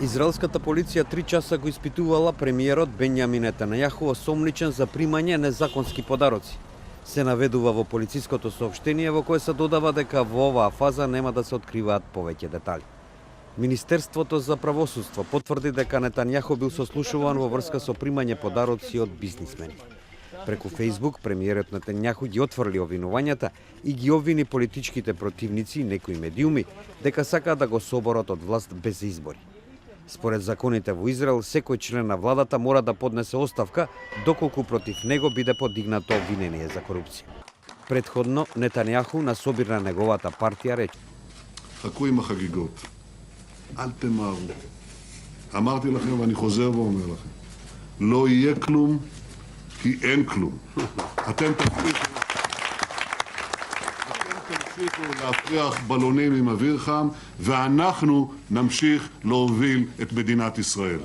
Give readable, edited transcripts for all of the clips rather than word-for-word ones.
Израелската полиција 3 часа го испитувала премиерот Бенјамин Нетањаху осомничен за примање незаконски подароци. Се наведува во полициското соопштение во кое се додава дека во оваа фаза нема да се откриваат повеќе детали. Министерството за правосудство потврди дека Нетањаху бил сослушуван во врска со примање подароци од бизнисмени. Преку Фејсбук премиерот Нетањаху ги отфрли обвинувањата и ги обвини политичките противници и некои медиуми дека сакаат да го соборат од власт без избори. Според законите во Израел, секој член на владата мора да поднесе оставка доколку против него биде подигнато обвинение за корупција. Предходно, Нетањаху на собир на неговата партија рече: חכו עם החגיגות, אל תמהרו. אמרתי לכם ואני חוזר ואומר לכם, לא יהיה כלום כי אין כלום. אתם תמשיכו להפריח בלונים עם אוויר חם, ואנחנו נמשיך להוביל את מדינת ישראל.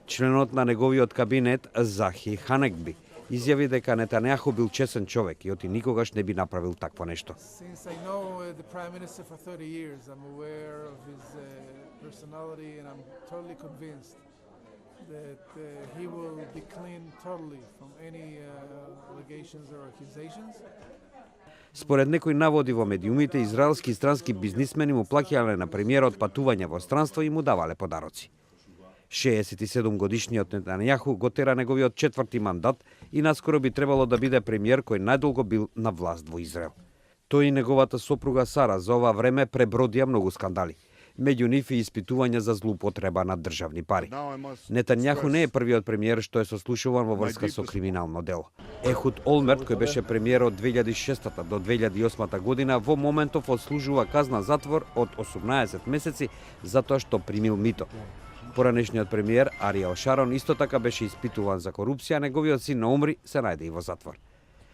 Членот на неговиот кабинет Захи Ханекби изјави дека Нетањаху бил чесен човек и оти никогаш не би направил такво нешто. Since I know the Prime Minister for 30 years, I'm aware of his personality and I'm totally convinced that he will be clean totally from any allegations or accusations. Според некои наводи во медиумите, израелски и странски бизнисмени му плаќале на премиерот патување во странство и му давале подароци. 67 годишниот Нетањаху го тера неговиот четврти мандат и наскоро би требало да биде премиер кој најдолго бил на власт во Израел. Тој и неговата сопруга Сара за ова време пребродија многу скандали. Меѓу нив и испитувања за злоупотреба на државни пари. Нетањаху не е првиот премиер што е сослушуван во врска со криминално дело. Ехуд Олмерт, кој беше премиер од 2006 до 2008 година, во моментов отслужува казна затвор од 18 месеци затоа што примил мито. Поранешниот премиер Ариел Шарон исто така беше испитуван за корупција, неговиот син Омри се најде и во затвор.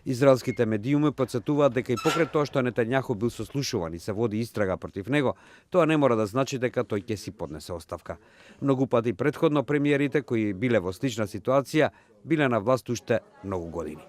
Израелските медиуми потсетуваат дека и покрај тоа што Нетањаху бил сослушуван и се води истрага против него, тоа не мора да значи дека тој ќе си поднесе оставка. Многу пати претходно премиерите кои биле во слична ситуација биле на власт уште многу години.